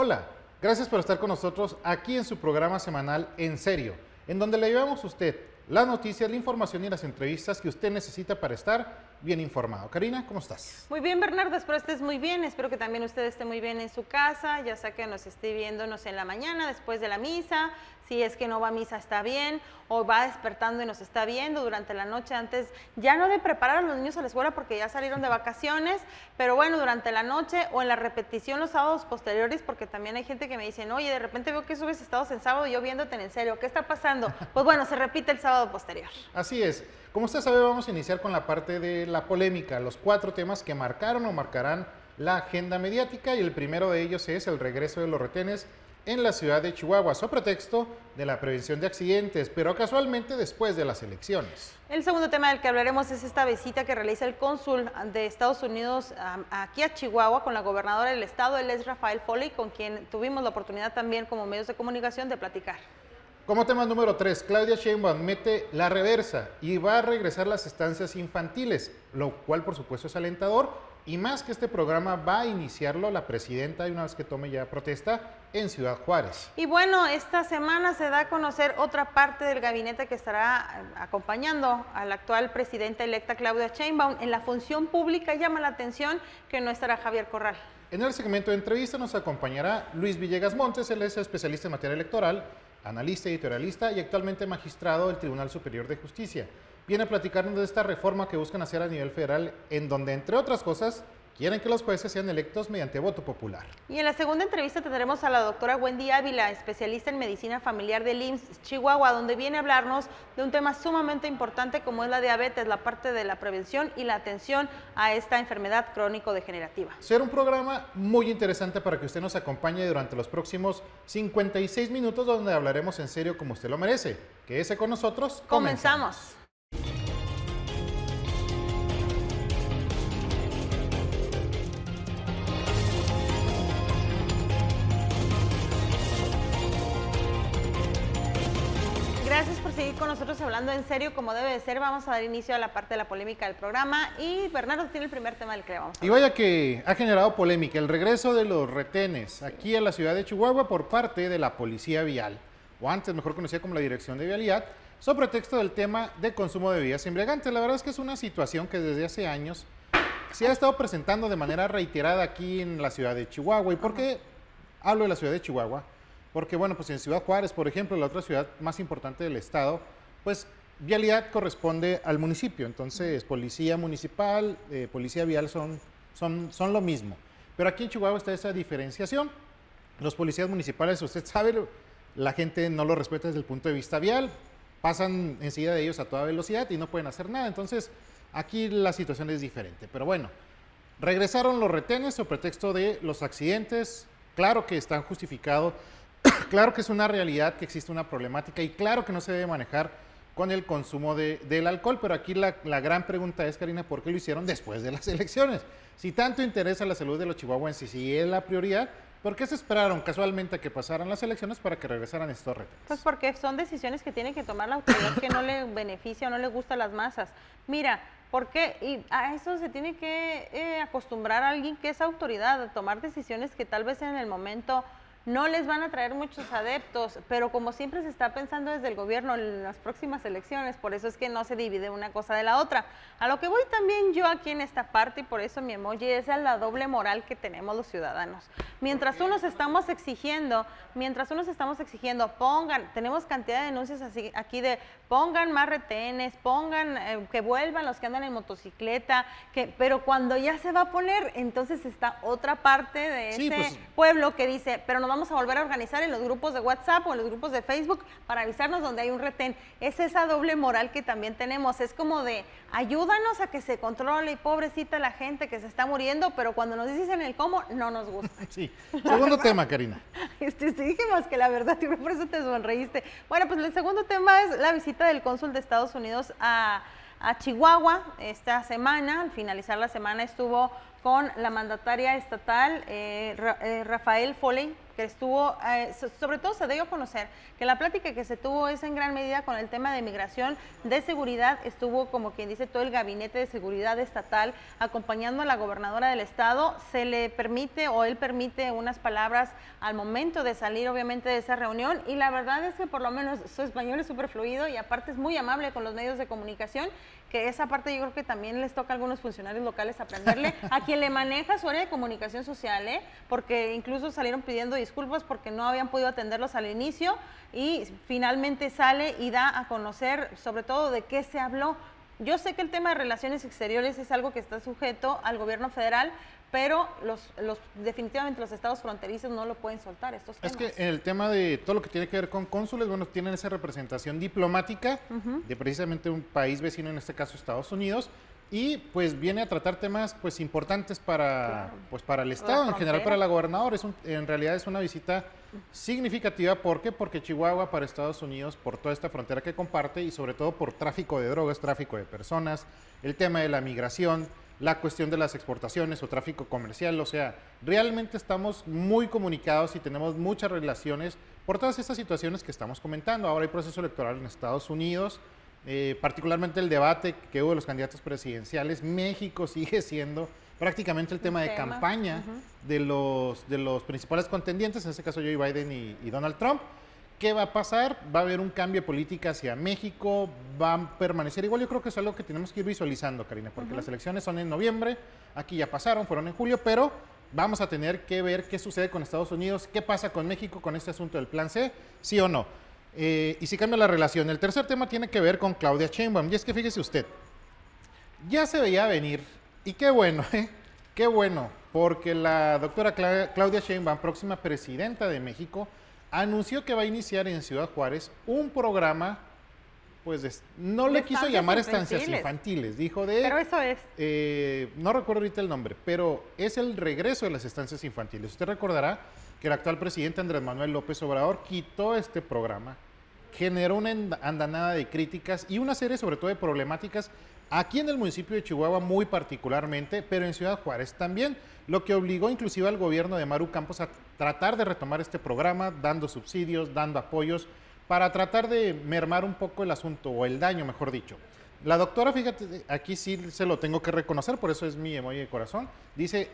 Hola, gracias por estar con nosotros aquí en su programa semanal En Serio, en donde le llevamos a usted las noticias, la información y las entrevistas que usted necesita para estar bien informado. Karina, ¿cómo estás? Muy bien, Bernardo, espero estés muy bien, espero que también usted esté muy bien en su casa, ya sea que nos esté viéndonos en la mañana después de la misa, si es que no va a misa está bien, o va despertando y nos está viendo durante la noche antes, ya no de preparar a los niños a la escuela porque ya salieron de vacaciones, pero bueno, durante la noche o en la repetición los sábados posteriores, porque también hay gente que me dice, oye, de repente veo que subes estados en sábado y yo viéndote en serio, ¿qué está pasando? Pues bueno, se repite el sábado posterior. Así es. Como usted sabe, vamos a iniciar con la parte de la polémica, los 4 temas que marcaron o marcarán la agenda mediática, y el primero de ellos es el regreso de los retenes en la ciudad de Chihuahua, sobre pretexto de la prevención de accidentes, pero casualmente después de las elecciones. El segundo tema del que hablaremos es esta visita que realiza el cónsul de Estados Unidos aquí a Chihuahua con la gobernadora del estado, él es Rafael Foley, con quien tuvimos la oportunidad también como medios de comunicación de platicar. Como tema número 3, Claudia Sheinbaum mete la reversa y va a regresar las estancias infantiles, lo cual por supuesto es alentador, y más que este programa va a iniciarlo la presidenta, y una vez que tome ya protesta, en Ciudad Juárez. Y bueno, esta semana se da a conocer otra parte del gabinete que estará acompañando a la actual presidenta electa Claudia Sheinbaum. En la función pública llama la atención que no estará Javier Corral. En el segmento de entrevista nos acompañará Luis Villegas Montes, él es especialista en materia electoral, analista editorialista y actualmente magistrado del Tribunal Superior de Justicia. Viene a platicarnos de esta reforma que buscan hacer a nivel federal, en donde, entre otras cosas, quieren que los jueces sean electos mediante voto popular. Y en la segunda entrevista tendremos a la doctora Wendy Ávila, especialista en medicina familiar del IMSS Chihuahua, donde viene a hablarnos de un tema sumamente importante como es la diabetes, la parte de la prevención y la atención a esta enfermedad crónico-degenerativa. Será un programa muy interesante para que usted nos acompañe durante los próximos 56 minutos, donde hablaremos en serio como usted lo merece. Quédese con nosotros. Comenzamos. Gracias por seguir con nosotros hablando en serio como debe de ser. Vamos a dar inicio a la parte de la polémica del programa y Bernardo tiene el primer tema del que le vamos a hablar. Y vaya que ha generado polémica el regreso de los retenes aquí a la ciudad de Chihuahua por parte de la Policía Vial, o antes mejor conocida como la Dirección de Vialidad, sobre pretexto del tema de consumo de bebidas embriagantes. La verdad es que es una situación que desde hace años se ha estado presentando de manera reiterada aquí en la ciudad de Chihuahua. ¿Y por qué hablo de la ciudad de Chihuahua? Porque, bueno, pues en Ciudad Juárez, por ejemplo, la otra ciudad más importante del estado, pues vialidad corresponde al municipio. Entonces, policía municipal, policía vial son lo mismo. Pero aquí en Chihuahua está esa diferenciación. Los policías municipales, usted sabe, la gente no lo respeta desde el punto de vista vial, pasan enseguida de ellos a toda velocidad y no pueden hacer nada. Entonces, aquí la situación es diferente. Pero bueno, regresaron los retenes sobre pretexto de los accidentes. Claro que están justificados. Claro que es una realidad que existe una problemática y claro que no se debe manejar con el consumo del alcohol, pero aquí la gran pregunta es, Karina, ¿por qué lo hicieron después de las elecciones? Si tanto interesa la salud de los chihuahuenses y si es la prioridad, ¿por qué se esperaron casualmente a que pasaran las elecciones para que regresaran estos retos? Pues porque son decisiones que tiene que tomar la autoridad que no le beneficia o no le gusta a las masas. Mira, ¿por qué? Y a eso se tiene que acostumbrar a alguien que es autoridad, a tomar decisiones que tal vez en el momento no les van a traer muchos adeptos, pero como siempre se está pensando desde el gobierno en las próximas elecciones, por eso es que no se divide una cosa de la otra. A lo que voy también yo aquí en esta parte, y por eso mi emoji, es a la doble moral que tenemos los ciudadanos. Mientras unos estamos exigiendo, tenemos cantidad de denuncias así, aquí de pongan más retenes, que vuelvan los que andan en motocicleta, pero cuando ya se va a poner, entonces está otra parte de ese pueblo que dice, pero nos vamos a volver a organizar en los grupos de WhatsApp o en los grupos de Facebook para avisarnos donde hay un retén. Es esa doble moral que también tenemos, es como de ayúdanos a que se controle y pobrecita la gente que se está muriendo, pero cuando nos dicen el cómo, no nos gusta. Sí, segundo tema, Karina. Te dije más que la verdad y por eso te sonreíste. Bueno, pues el segundo tema es la visita del cónsul de Estados Unidos a Chihuahua. Esta semana, al finalizar la semana, estuvo con la mandataria estatal, Rafael Foley, que estuvo, sobre todo se dio a conocer que la plática que se tuvo es en gran medida con el tema de migración, de seguridad, estuvo como quien dice todo el gabinete de seguridad estatal acompañando a la gobernadora del estado, se le permite o él permite unas palabras al momento de salir obviamente de esa reunión y la verdad es que por lo menos su español es súper fluido y aparte es muy amable con los medios de comunicación, que esa parte yo creo que también les toca a algunos funcionarios locales aprenderle, a quien le maneja su área de comunicación social, porque incluso salieron pidiendo disculpas porque no habían podido atenderlos al inicio y finalmente sale y da a conocer sobre todo de qué se habló. Yo sé que el tema de relaciones exteriores es algo que está sujeto al gobierno federal, pero definitivamente los estados fronterizos no lo pueden soltar estos temas. Es que el tema de todo lo que tiene que ver con cónsules, bueno, tienen esa representación diplomática de precisamente un país vecino, en este caso Estados Unidos, y pues viene a tratar temas pues importantes para, pues, para el estado, en general para la gobernadora. En realidad es una visita significativa. ¿Por qué? Porque Chihuahua para Estados Unidos, por toda esta frontera que comparte y sobre todo por tráfico de drogas, tráfico de personas, el tema de la migración, la cuestión de las exportaciones o tráfico comercial, o sea, realmente estamos muy comunicados y tenemos muchas relaciones por todas estas situaciones que estamos comentando. Ahora hay proceso electoral en Estados Unidos, particularmente el debate que hubo de los candidatos presidenciales. México sigue siendo prácticamente el tema de campaña de los principales contendientes, en este caso Joe Biden y Donald Trump. ¿Qué va a pasar? Va a haber un cambio de política hacia México, va a permanecer igual. Yo creo que es algo que tenemos que ir visualizando, Karina, porque las elecciones son en noviembre, aquí ya pasaron, fueron en julio, pero vamos a tener que ver qué sucede con Estados Unidos, qué pasa con México con este asunto del Plan C, sí o no. Y si cambia la relación. El tercer tema tiene que ver con Claudia Sheinbaum, y es que fíjese usted, ya se veía venir, y qué bueno, qué bueno, porque la doctora Claudia Sheinbaum, próxima presidenta de México, anunció que va a iniciar en Ciudad Juárez un programa, pues no le quiso llamar estancias infantiles, dijo pero eso es. No recuerdo ahorita el nombre, pero es el regreso de las estancias infantiles. Usted recordará que el actual presidente Andrés Manuel López Obrador quitó este programa, generó una andanada de críticas y una serie sobre todo de problemáticas aquí en el municipio de Chihuahua muy particularmente, pero en Ciudad Juárez también, lo que obligó inclusive al gobierno de Maru Campos a tratar de retomar este programa, dando subsidios, dando apoyos, para tratar de mermar un poco el asunto, o el daño, mejor dicho. La doctora, fíjate, aquí sí se lo tengo que reconocer, por eso es mi emoji de corazón, dice,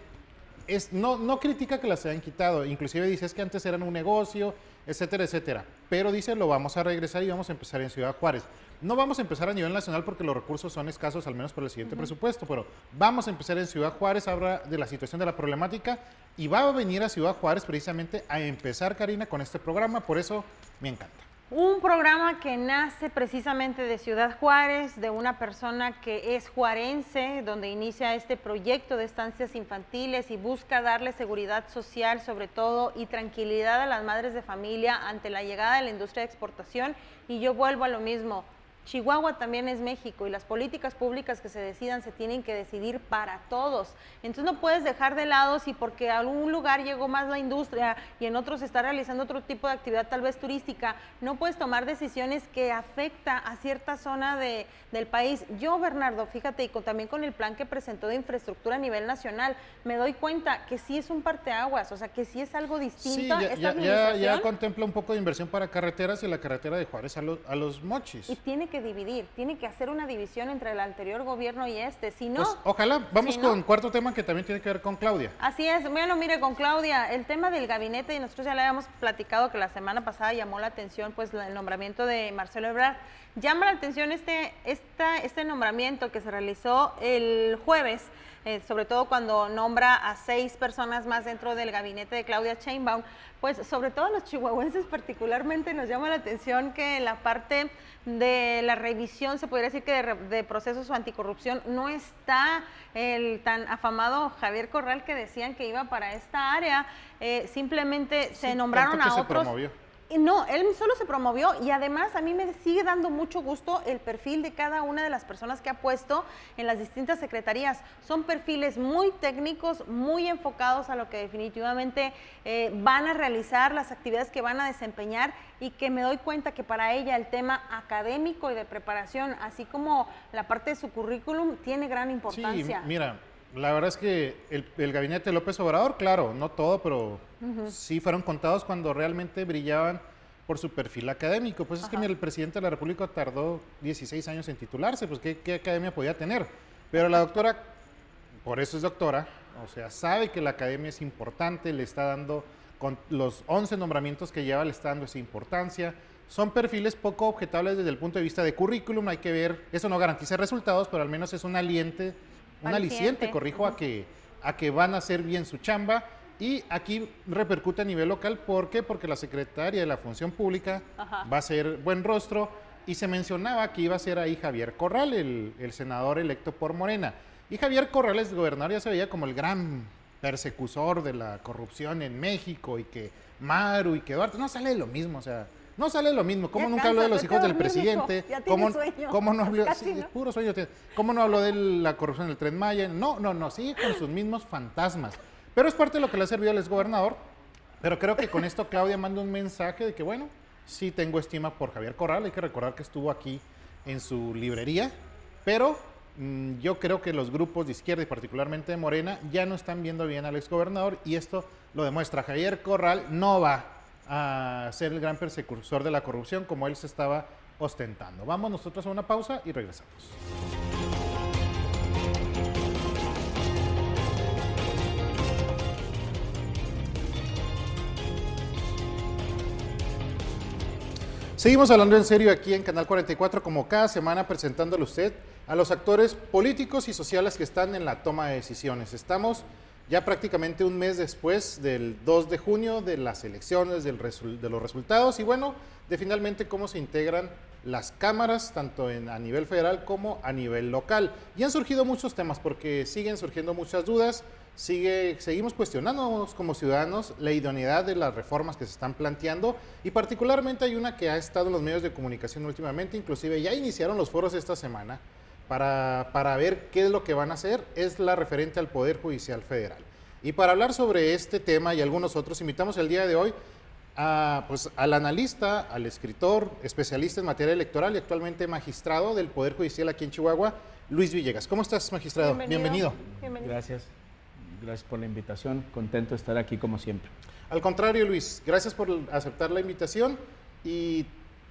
no critica que las hayan quitado, inclusive dice es que antes eran un negocio, etcétera, etcétera, pero dice lo vamos a regresar y vamos a empezar en Ciudad Juárez. No vamos a empezar a nivel nacional porque los recursos son escasos, al menos para el siguiente presupuesto, pero vamos a empezar en Ciudad Juárez, habla de la situación de la problemática y va a venir a Ciudad Juárez precisamente a empezar, Karina, con este programa, por eso me encanta. Un programa que nace precisamente de Ciudad Juárez, de una persona que es juarense, donde inicia este proyecto de estancias infantiles y busca darle seguridad social sobre todo y tranquilidad a las madres de familia ante la llegada de la industria de exportación. Y yo vuelvo a lo mismo, Chihuahua también es México y las políticas públicas que se decidan se tienen que decidir para todos. Entonces no puedes dejar de lado si porque a algún lugar llegó más la industria y en otros se está realizando otro tipo de actividad tal vez turística, no puedes tomar decisiones que afecta a cierta zona del país. Yo, Bernardo, fíjate, y también con el plan que presentó de infraestructura a nivel nacional, me doy cuenta que sí es un parteaguas, o sea, que sí es algo distinto. Sí, ya contempla un poco de inversión para carreteras y la carretera de Juárez a los Mochis. Y tiene que dividir, tiene que hacer una división entre el anterior gobierno y este, si no... Pues, ojalá, vamos con cuarto tema que también tiene que ver con Claudia. Así es, bueno, mire, con Claudia, el tema del gabinete, y nosotros ya le habíamos platicado que la semana pasada llamó la atención pues el nombramiento de Marcelo Ebrard. Llama la atención este nombramiento que se realizó el jueves, sobre todo cuando nombra a 6 personas más dentro del gabinete de Claudia Sheinbaum, pues sobre todo a los chihuahuenses particularmente nos llama la atención que la parte de la revisión, se podría decir que de procesos anticorrupción, no está el tan afamado Javier Corral que decían que iba para esta área, simplemente se nombraron a otros. No, él solo se promovió y además a mí me sigue dando mucho gusto el perfil de cada una de las personas que ha puesto en las distintas secretarías. Son perfiles muy técnicos, muy enfocados a lo que definitivamente van a realizar, las actividades que van a desempeñar y que me doy cuenta que para ella el tema académico y de preparación, así como la parte de su currículum, tiene gran importancia. Sí, mira, La verdad es que el gabinete de López Obrador, claro, no todo, pero sí fueron contados cuando realmente brillaban por su perfil académico. Pues es que mira, el presidente de la República tardó 16 años en titularse, pues ¿qué academia podía tener? Pero la doctora, por eso es doctora, o sea, sabe que la academia es importante, le está dando, con los 11 nombramientos que lleva, le está dando esa importancia. Son perfiles poco objetables desde el punto de vista de currículum, hay que ver, eso no garantiza resultados, pero al menos es un aliciente, corrijo, a que van a hacer bien su chamba. Y aquí repercute a nivel local, ¿por qué? Porque la secretaria de la Función Pública va a ser buen rostro, y se mencionaba que iba a ser ahí Javier Corral, el senador electo por Morena. Y Javier Corral, el gobernador, ya se veía como el gran persecutor de la corrupción en México, y que Maru y que Duarte, no sale lo mismo, o sea, no sale lo mismo. ¿Cómo nunca habló de los hijos del presidente? ¿Cómo no habló? Sí, ¿no? Puro sueño. ¿Cómo no habló de la corrupción del Tren Maya? No, sigue con sus mismos fantasmas. Pero es parte de lo que le ha servido al exgobernador. Pero creo que con esto Claudia manda un mensaje de que, bueno, sí tengo estima por Javier Corral. Hay que recordar que estuvo aquí en su librería. Pero yo creo que los grupos de izquierda y particularmente de Morena ya no están viendo bien al exgobernador, y esto lo demuestra. Javier Corral no va a ser el gran persecutor de la corrupción como él se estaba ostentando. Vamos nosotros a una pausa y regresamos. Seguimos hablando en serio aquí en Canal 44, como cada semana, presentándole a usted a los actores políticos y sociales que están en la toma de decisiones. Estamos ya prácticamente un mes después del 2 de junio, de las elecciones, de los resultados, y bueno, de finalmente cómo se integran las cámaras, tanto a nivel federal como a nivel local. Y han surgido muchos temas, porque siguen surgiendo muchas dudas, seguimos cuestionándonos como ciudadanos la idoneidad de las reformas que se están planteando, y particularmente hay una que ha estado en los medios de comunicación últimamente, inclusive ya iniciaron los foros esta semana, para ver qué es lo que van a hacer, es la referente al Poder Judicial Federal. Y para hablar sobre este tema y algunos otros, invitamos el día de hoy al analista, al escritor, especialista en materia electoral y actualmente magistrado del Poder Judicial aquí en Chihuahua, Luis Villegas. ¿Cómo estás, magistrado? Bienvenido. Gracias por la invitación, contento de estar aquí como siempre. Al contrario, Luis, gracias por aceptar la invitación, y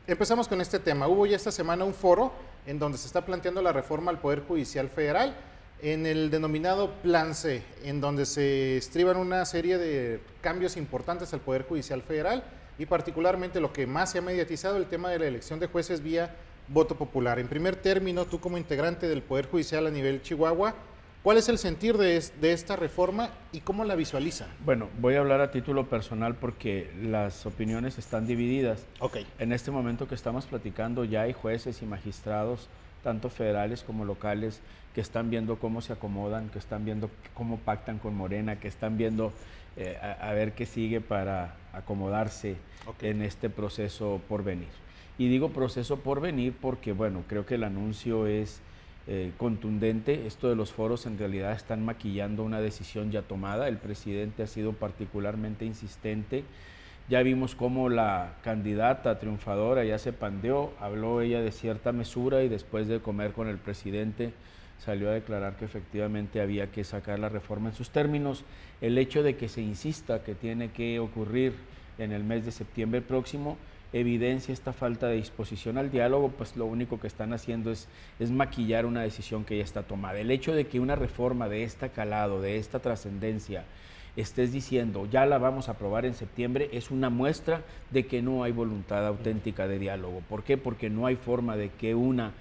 empezamos con este tema. Hubo ya esta semana un foro en donde se está planteando la reforma al Poder Judicial Federal, en el denominado Plan C, en donde se estriban una serie de cambios importantes al Poder Judicial Federal, y particularmente lo que más se ha mediatizado, el tema de la elección de jueces vía voto popular. En primer término, tú como integrante del Poder Judicial a nivel Chihuahua, ¿cuál es el sentir de esta reforma y cómo la visualiza? Bueno, voy a hablar a título personal porque las opiniones están divididas. Okay. En este momento que estamos platicando ya hay jueces y magistrados, tanto federales como locales, que están viendo cómo se acomodan, que están viendo cómo pactan con Morena, que están viendo a ver qué sigue para acomodarse en este proceso por venir. Y digo proceso por venir porque, bueno, creo que el anuncio es contundente. Esto de los foros en realidad están maquillando una decisión ya tomada. El presidente ha sido particularmente insistente. Ya vimos cómo la candidata triunfadora ya se pandeó, habló ella de cierta mesura, y después de comer con el presidente salió a declarar que efectivamente había que sacar la reforma en sus términos. El hecho de que se insista que tiene que ocurrir en el mes de septiembre próximo evidencia esta falta de disposición al diálogo, pues lo único que están haciendo es maquillar una decisión que ya está tomada. El hecho de que una reforma de esta calado, de esta trascendencia, estés diciendo ya la vamos a aprobar en septiembre, es una muestra de que no hay voluntad auténtica de diálogo. ¿Por qué? Porque no hay forma de que una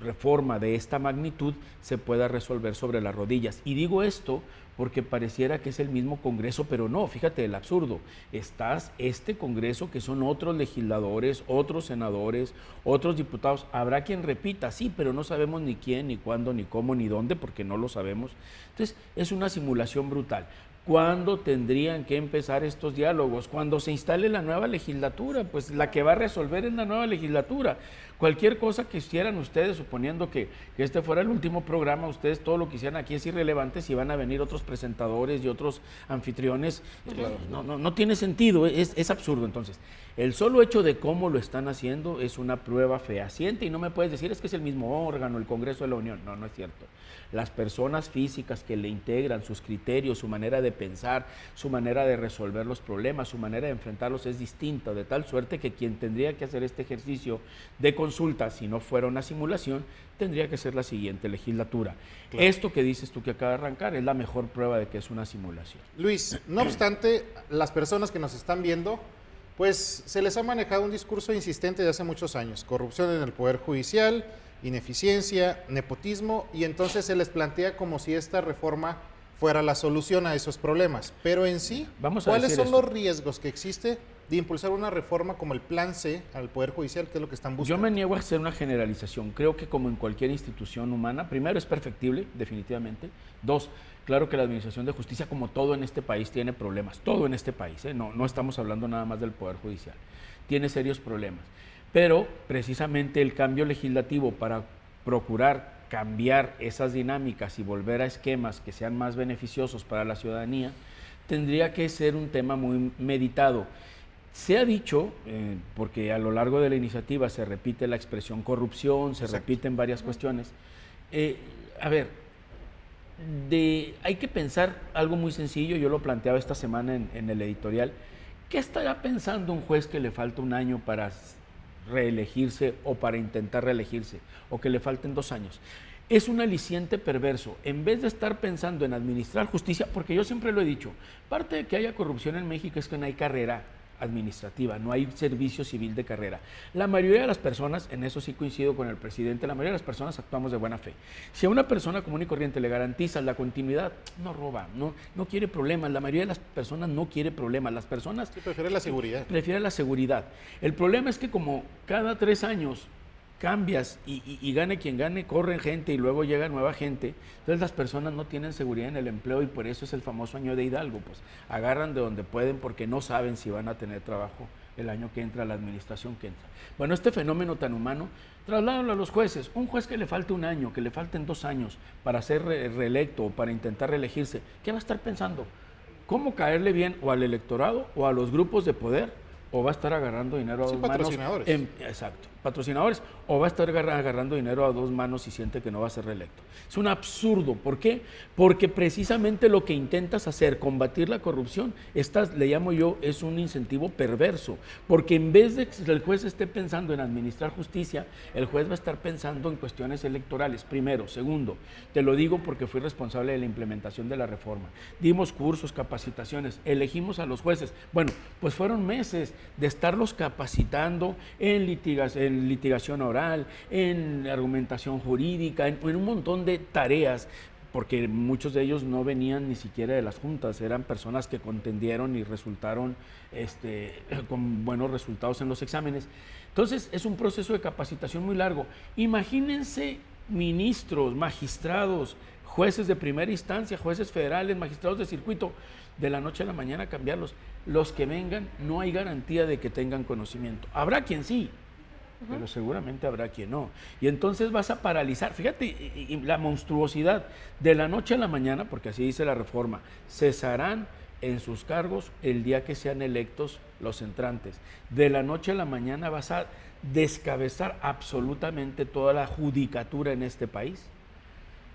reforma de esta magnitud se pueda resolver sobre las rodillas. Y digo esto porque pareciera que es el mismo Congreso, pero no, fíjate el absurdo. Estás este Congreso que son otros legisladores, otros senadores, otros diputados. Habrá quien repita, sí, pero no sabemos ni quién, ni cuándo, ni cómo, ni dónde, porque no lo sabemos. Entonces, es una simulación brutal. ¿Cuándo tendrían que empezar estos diálogos? Cuando se instale la nueva legislatura, pues la que va a resolver es la nueva legislatura. Cualquier cosa que hicieran ustedes, suponiendo que este fuera el último programa, ustedes todo lo que hicieran aquí es irrelevante si van a venir otros presentadores y otros anfitriones. No tiene sentido, es absurdo. Entonces, el solo hecho de cómo lo están haciendo es una prueba fehaciente y no me puedes decir es que es el mismo órgano, el Congreso de la Unión. No es cierto. Las personas físicas que le integran, sus criterios, su manera de pensar, su manera de resolver los problemas, su manera de enfrentarlos es distinta, de tal suerte que quien tendría que hacer este ejercicio de consulta, si no fuera una simulación, tendría que ser la siguiente legislatura. Claro. Esto que dices tú que acaba de arrancar es la mejor prueba de que es una simulación. Luis, no obstante, las personas que nos están viendo, pues se les ha manejado un discurso insistente de hace muchos años, corrupción en el Poder Judicial, ineficiencia, nepotismo, y entonces se les plantea como si esta reforma fuera la solución a esos problemas. Pero en sí, ¿cuáles son los riesgos que existe de impulsar una reforma como el Plan C al Poder Judicial, que es lo que están buscando? Yo me niego a hacer una generalización. Creo que como en cualquier institución humana, primero es perfectible, definitivamente. Dos, claro que la Administración de Justicia, como todo en este país, tiene problemas. Todo en este país, no estamos hablando nada más del Poder Judicial. Tiene serios problemas. Pero precisamente el cambio legislativo para procurar cambiar esas dinámicas y volver a esquemas que sean más beneficiosos para la ciudadanía, tendría que ser un tema muy meditado. Se ha dicho, porque a lo largo de la iniciativa se repite la expresión corrupción, se repiten varias cuestiones. Hay que pensar algo muy sencillo, yo lo planteaba esta semana en el editorial. ¿Qué estará pensando un juez que le falta un año para reelegirse o para intentar reelegirse, o que le falten 2 años? Es un aliciente perverso. En vez de estar pensando en administrar justicia, porque yo siempre lo he dicho, parte de que haya corrupción en México es que no hay carrera administrativa, no hay servicio civil de carrera. La mayoría de las personas, en eso sí coincido con el presidente, la mayoría de las personas actuamos de buena fe. Si a una persona común y corriente le garantizas la continuidad, no roba, no quiere problemas. La mayoría de las personas no quiere problemas. Las personas prefieren la seguridad. Prefieren la seguridad. El problema es que como cada 3 años cambias y gane quien gane, corren gente y luego llega nueva gente, entonces las personas no tienen seguridad en el empleo y por eso es el famoso año de Hidalgo, pues agarran de donde pueden porque no saben si van a tener trabajo el año que entra, la administración que entra. Bueno, este fenómeno tan humano, trasládalo a los jueces. Un juez que le falte 1 año, que le falten 2 años para ser reelecto o para intentar reelegirse, ¿qué va a estar pensando? ¿Cómo caerle bien o al electorado o a los grupos de poder? O va a estar agarrando dinero a 2 manos. Patrocinadores. Exacto, patrocinadores. O va a estar agarrando dinero a 2 manos y siente que no va a ser reelecto. Es un absurdo. ¿Por qué? Porque precisamente lo que intentas hacer, combatir la corrupción, le llamo yo, es un incentivo perverso. Porque en vez de que el juez esté pensando en administrar justicia, el juez va a estar pensando en cuestiones electorales, primero. Segundo, te lo digo porque fui responsable de la implementación de la reforma. Dimos cursos, capacitaciones, elegimos a los jueces. Bueno, pues fueron meses de estarlos capacitando en litigación oral, en argumentación jurídica, en un montón de tareas, porque muchos de ellos no venían ni siquiera de las juntas, eran personas que contendieron y resultaron con buenos resultados en los exámenes. Entonces es un proceso de capacitación muy largo. Imagínense ministros, magistrados, jueces de primera instancia, jueces federales, magistrados de circuito, de la noche a la mañana cambiarlos. Los que vengan, no hay garantía de que tengan conocimiento. Habrá quien sí, pero seguramente habrá quien no. Y entonces vas a paralizar, fíjate la monstruosidad, de la noche a la mañana, porque así dice la reforma, cesarán en sus cargos el día que sean electos los entrantes. De la noche a la mañana vas a descabezar absolutamente toda la judicatura en este país.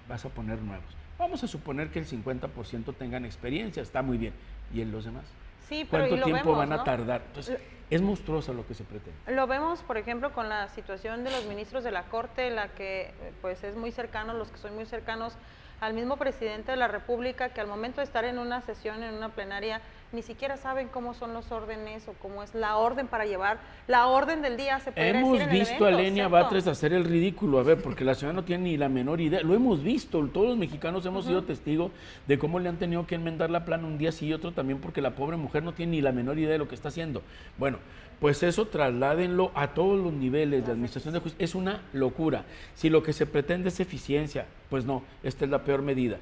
Vas a poner nuevos. Vamos a suponer que el 50% tengan experiencia, está muy bien. ¿Y en los demás? Sí, pero ¿Cuánto tiempo vemos, van a tardar? Entonces, es monstruoso lo que se pretende. Lo vemos, por ejemplo, con la situación de los ministros de la Corte, la que pues es muy cercano, los que son muy cercanos al mismo presidente de la República, que al momento de estar en una sesión, en una plenaria, ni siquiera saben cómo son los órdenes o cómo es la orden para llevar la orden del día, se podría decir en el evento. Hemos visto a Lenia Batres hacer el ridículo, a ver, porque la ciudad no tiene ni la menor idea, lo hemos visto, todos los mexicanos hemos sido testigos de cómo le han tenido que enmendar la plana un día sí y otro también, porque la pobre mujer no tiene ni la menor idea de lo que está haciendo. Bueno, pues eso trasládenlo a todos los niveles de administración de justicia. Es una locura. Si lo que se pretende es eficiencia, pues no, esta es la peor medida.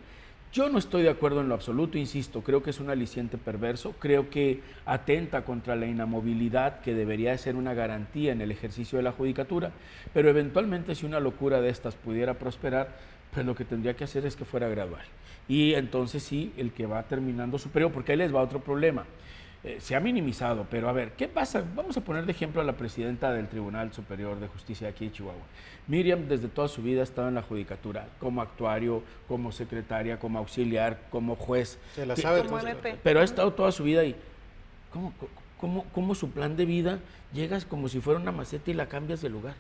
Yo no estoy de acuerdo en lo absoluto, insisto, creo que es un aliciente perverso, creo que atenta contra la inamovilidad que debería de ser una garantía en el ejercicio de la judicatura, pero eventualmente si una locura de estas pudiera prosperar, pues lo que tendría que hacer es que fuera gradual. Y entonces sí, el que va terminando superior, porque ahí les va otro problema. Se ha minimizado, pero a ver, ¿qué pasa? Vamos a poner de ejemplo a la presidenta del Tribunal Superior de Justicia de aquí de Chihuahua. Miriam desde toda su vida ha estado en la judicatura, como actuario, como secretaria, como auxiliar, como juez. Se la sabe. Como MP. Pero ha estado toda su vida ahí. ¿Cómo su plan de vida llegas como si fuera una maceta y la cambias de lugar?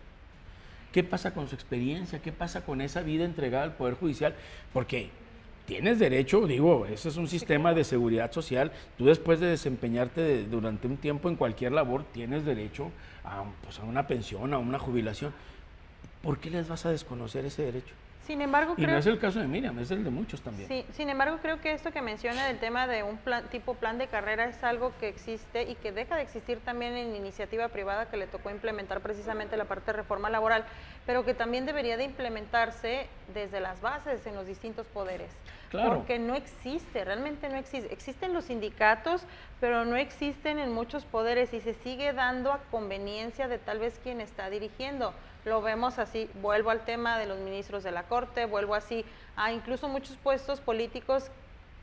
¿Qué pasa con su experiencia? ¿Qué pasa con esa vida entregada al Poder Judicial? Porque tienes derecho, digo, eso es un sistema de seguridad social. Tú después de desempeñarte durante un tiempo en cualquier labor, tienes derecho a una pensión, a una jubilación. ¿Por qué les vas a desconocer ese derecho? Sin embargo, Y no es el caso de Miriam, es el de muchos también. Sí, sin embargo, creo que esto que menciona del tema de un plan de carrera es algo que existe y que deja de existir también en iniciativa privada, que le tocó implementar precisamente la parte de reforma laboral, pero que también debería de implementarse desde las bases en los distintos poderes. Claro. Porque no existe, realmente no existe. Existen los sindicatos, pero no existen en muchos poderes y se sigue dando a conveniencia de tal vez quien está dirigiendo. Lo vemos así, vuelvo al tema de los ministros de la Corte, vuelvo así a incluso muchos puestos políticos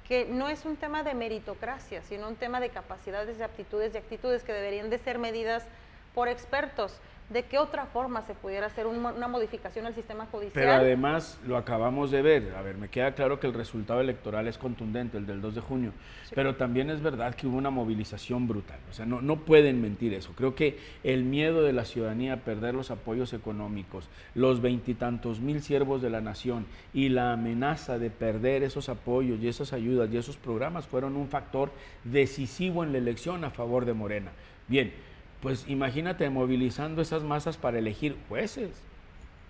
que no es un tema de meritocracia, sino un tema de capacidades, de aptitudes y actitudes que deberían de ser medidas por expertos. ¿De qué otra forma se pudiera hacer una modificación al sistema judicial? Pero además lo acabamos de ver. A ver, me queda claro que el resultado electoral es contundente, el del 2 de junio, sí. Pero también es verdad que hubo una movilización brutal. O sea, no pueden mentir eso. Creo que el miedo de la ciudadanía a perder los apoyos económicos, los 20 y tantos mil siervos de la nación y la amenaza de perder esos apoyos y esas ayudas y esos programas fueron un factor decisivo en la elección a favor de Morena. Bien. Pues imagínate movilizando esas masas para elegir jueces.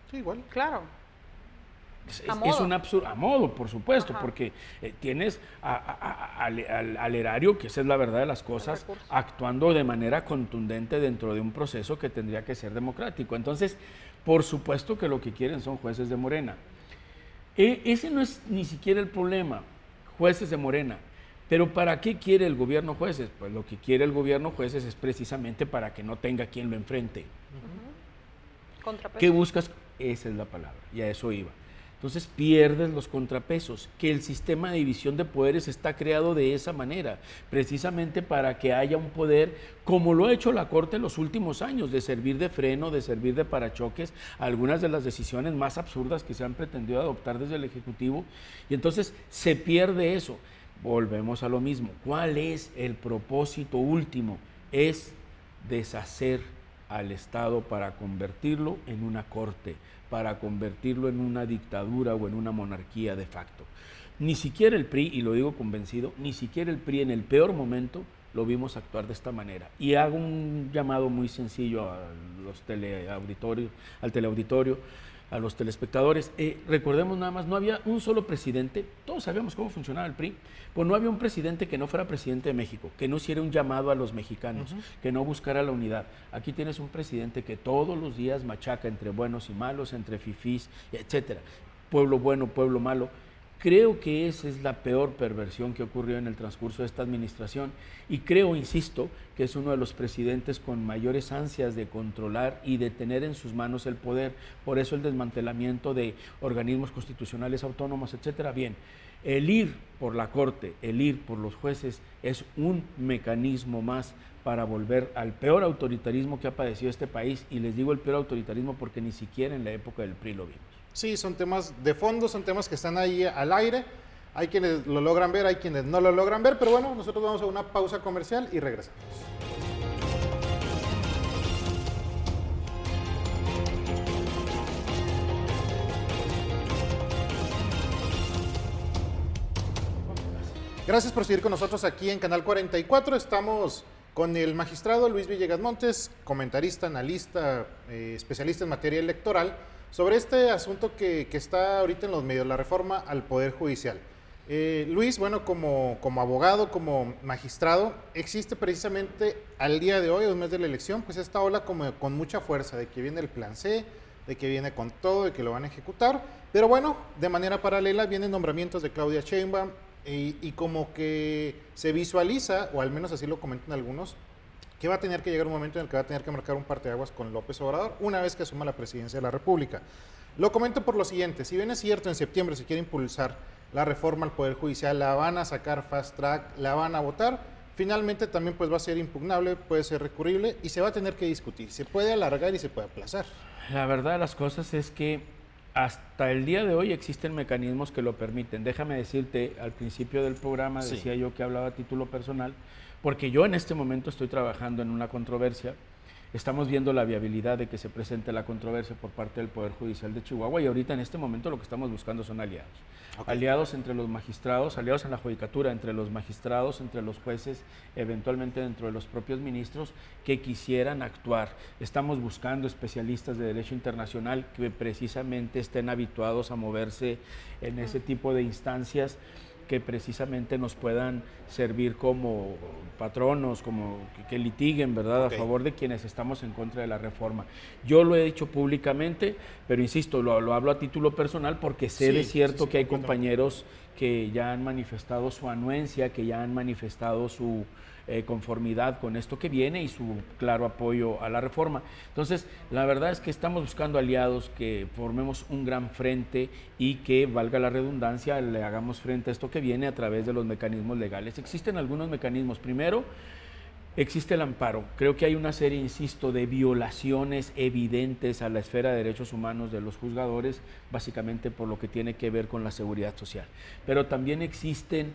Sí, igual. Claro. Es un absurdo, a modo, por supuesto, Ajá. porque tienes al erario, que esa es la verdad de las cosas, actuando de manera contundente dentro de un proceso que tendría que ser democrático. Entonces, por supuesto que lo que quieren son jueces de Morena. Ese no es ni siquiera el problema, jueces de Morena. Pero ¿para qué quiere el gobierno jueces? Pues lo que quiere el gobierno jueces es precisamente para que no tenga quien lo enfrente. ¿Qué buscas? Esa es la palabra, y a eso iba. Entonces pierdes los contrapesos, que el sistema de división de poderes está creado de esa manera, precisamente para que haya un poder, como lo ha hecho la Corte en los últimos años, de servir de freno, de servir de parachoques, a algunas de las decisiones más absurdas que se han pretendido adoptar desde el Ejecutivo, y entonces se pierde eso. Volvemos a lo mismo. ¿Cuál es el propósito último? Es deshacer al Estado para convertirlo en una corte, para convertirlo en una dictadura o en una monarquía de facto. Ni siquiera el PRI, y lo digo convencido, ni siquiera el PRI en el peor momento lo vimos actuar de esta manera. Y hago un llamado muy sencillo a los al teleauditorio, a los telespectadores. Recordemos nada más, no había un solo presidente, todos sabíamos cómo funcionaba el PRI, pues no había un presidente que no fuera presidente de México, que no hiciera un llamado a los mexicanos, que no buscara la unidad. Aquí tienes un presidente que todos los días machaca entre buenos y malos, entre fifís, etcétera. Pueblo bueno, pueblo malo. Creo que esa es la peor perversión que ocurrió en el transcurso de esta administración y creo, insisto, que es uno de los presidentes con mayores ansias de controlar y de tener en sus manos el poder. Por eso el desmantelamiento de organismos constitucionales autónomos, etcétera. Bien, el ir por la Corte, el ir por los jueces es un mecanismo más para volver al peor autoritarismo que ha padecido este país, y les digo el peor autoritarismo porque ni siquiera en la época del PRI lo vimos. Sí, son temas de fondo, son temas que están ahí al aire. Hay quienes lo logran ver, hay quienes no lo logran ver, pero bueno, nosotros vamos a una pausa comercial y regresamos. Gracias por seguir con nosotros aquí en Canal 44. Estamos con el magistrado Luis Villegas Montes, comentarista, analista, especialista en materia electoral, sobre este asunto que está ahorita en los medios, la reforma al Poder Judicial. Luis, bueno, como abogado, como magistrado, existe precisamente al día de hoy, a un mes de la elección, pues esta ola como con mucha fuerza de que viene el plan C, de que viene con todo y que lo van a ejecutar. Pero bueno, de manera paralela vienen nombramientos de Claudia Sheinbaum y como que se visualiza, o al menos así lo comentan algunos, que va a tener que llegar un momento en el que va a tener que marcar un parteaguas con López Obrador una vez que asuma la presidencia de la República. Lo comento por lo siguiente: si bien es cierto, en septiembre se quiere impulsar la reforma al Poder Judicial, la van a sacar fast track, la van a votar, finalmente también pues va a ser impugnable, puede ser recurrible y se va a tener que discutir. Se puede alargar y se puede aplazar. La verdad de las cosas es que hasta el día de hoy existen mecanismos que lo permiten. Déjame decirte, al principio del programa decía yo que hablaba a título personal, porque yo en este momento estoy trabajando en una controversia. Estamos viendo la viabilidad de que se presente la controversia por parte del Poder Judicial de Chihuahua y ahorita en este momento lo que estamos buscando son aliados. Okay. Aliados entre los magistrados, aliados en la judicatura, entre los magistrados, entre los jueces, eventualmente dentro de los propios ministros que quisieran actuar. Estamos buscando especialistas de derecho internacional que precisamente estén habituados a moverse en ese tipo de instancias, que precisamente nos puedan servir como patronos, como que litiguen, ¿verdad?, a favor de quienes estamos en contra de la reforma. Yo lo he dicho públicamente, pero insisto, lo hablo a título personal porque sé de cierto que hay compañeros que ya han manifestado su anuencia, que ya han manifestado su conformidad con esto que viene y su claro apoyo a la reforma. Entonces, la verdad es que estamos buscando aliados, que formemos un gran frente y que, valga la redundancia, le hagamos frente a esto que viene a través de los mecanismos legales. Existen algunos mecanismos. Primero, existe el amparo. Creo que hay una serie, insisto, de violaciones evidentes a la esfera de derechos humanos de los juzgadores, básicamente por lo que tiene que ver con la seguridad social. Pero también existen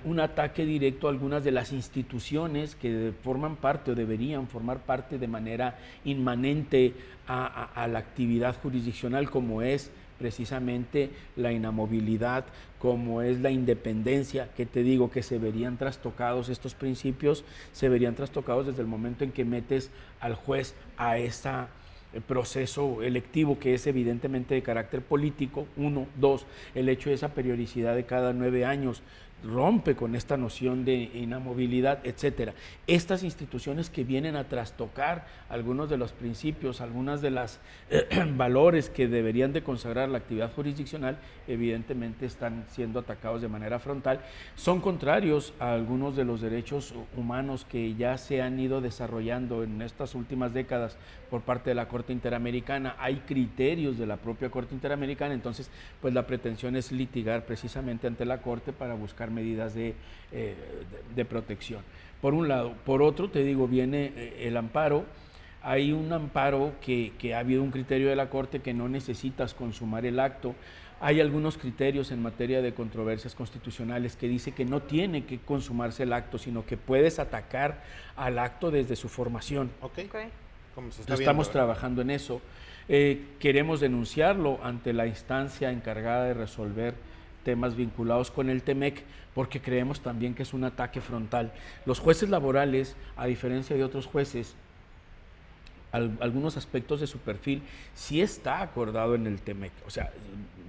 un ataque directo a algunas de las instituciones que forman parte o deberían formar parte de manera inmanente a la actividad jurisdiccional, como es precisamente la inamovilidad, como es la independencia, que te digo que se verían trastocados estos principios, se verían trastocados desde el momento en que metes al juez a ese proceso electivo que es evidentemente de carácter político. 1, 2, el hecho de esa periodicidad de cada 9 años, rompe con esta noción de inamovilidad, etcétera. Estas instituciones que vienen a trastocar algunos de los principios, algunas de las valores que deberían de consagrar la actividad jurisdiccional, evidentemente están siendo atacados de manera frontal, son contrarios a algunos de los derechos humanos que ya se han ido desarrollando en estas últimas décadas por parte de la Corte Interamericana. Hay criterios de la propia Corte Interamericana, entonces pues la pretensión es litigar precisamente ante la Corte para buscar medidas de protección. Por un lado. Por otro, te digo, viene el amparo. Hay un amparo que ha habido un criterio de la Corte que no necesitas consumar el acto. Hay algunos criterios en materia de controversias constitucionales que dice que no tiene que consumarse el acto, sino que puedes atacar al acto desde su formación. Okay. Como se está Estamos trabajando en eso. Queremos denunciarlo ante la instancia encargada de resolver temas vinculados con el TEMEC, porque creemos también que es un ataque frontal. Los jueces laborales, a diferencia de otros jueces, algunos aspectos de su perfil sí está acordado en el TEMEC. O sea,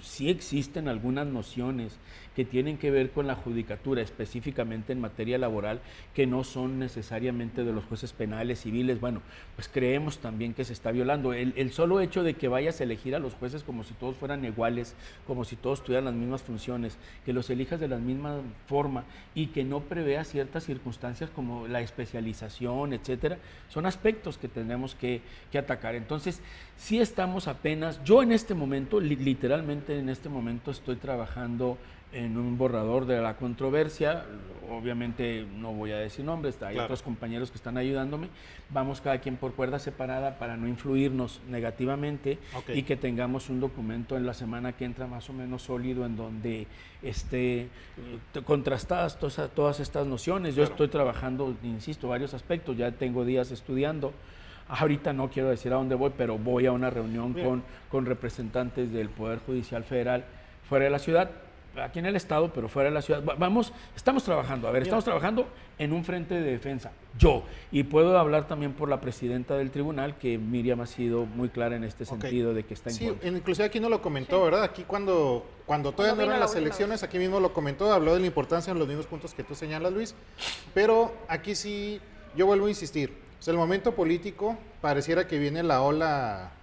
sí existen algunas nociones que tienen que ver con la judicatura, específicamente en materia laboral, que no son necesariamente de los jueces penales, civiles. Bueno, pues creemos también que se está violando. El solo hecho de que vayas a elegir a los jueces como si todos fueran iguales, como si todos tuvieran las mismas funciones, que los elijas de la misma forma y que no prevea ciertas circunstancias como la especialización, etcétera, son aspectos que tenemos que atacar. Entonces, sí estamos apenas, yo en este momento, literalmente en este momento estoy trabajando en un borrador de la controversia. Obviamente no voy a decir nombres, hay otros compañeros que están ayudándome. Vamos cada quien por cuerda separada para no influirnos negativamente y que tengamos un documento en la semana que entra más o menos sólido en donde esté contrastadas todas estas nociones. Yo estoy trabajando, insisto, varios aspectos, ya tengo días estudiando. Ahorita no quiero decir a dónde voy, pero voy a una reunión con representantes del Poder Judicial Federal fuera de la ciudad, aquí en el estado, pero fuera de la ciudad. Estamos trabajando, estamos trabajando en un frente de defensa, y puedo hablar también por la presidenta del tribunal, que Miriam ha sido muy clara en este sentido de que está en contra. Inclusive aquí no lo comentó, ¿verdad? Aquí cuando todavía no eran las elecciones, aquí mismo lo comentó, habló de la importancia en los mismos puntos que tú señalas, Luis, pero aquí sí, yo vuelvo a insistir. O sea, el momento político pareciera que viene la ola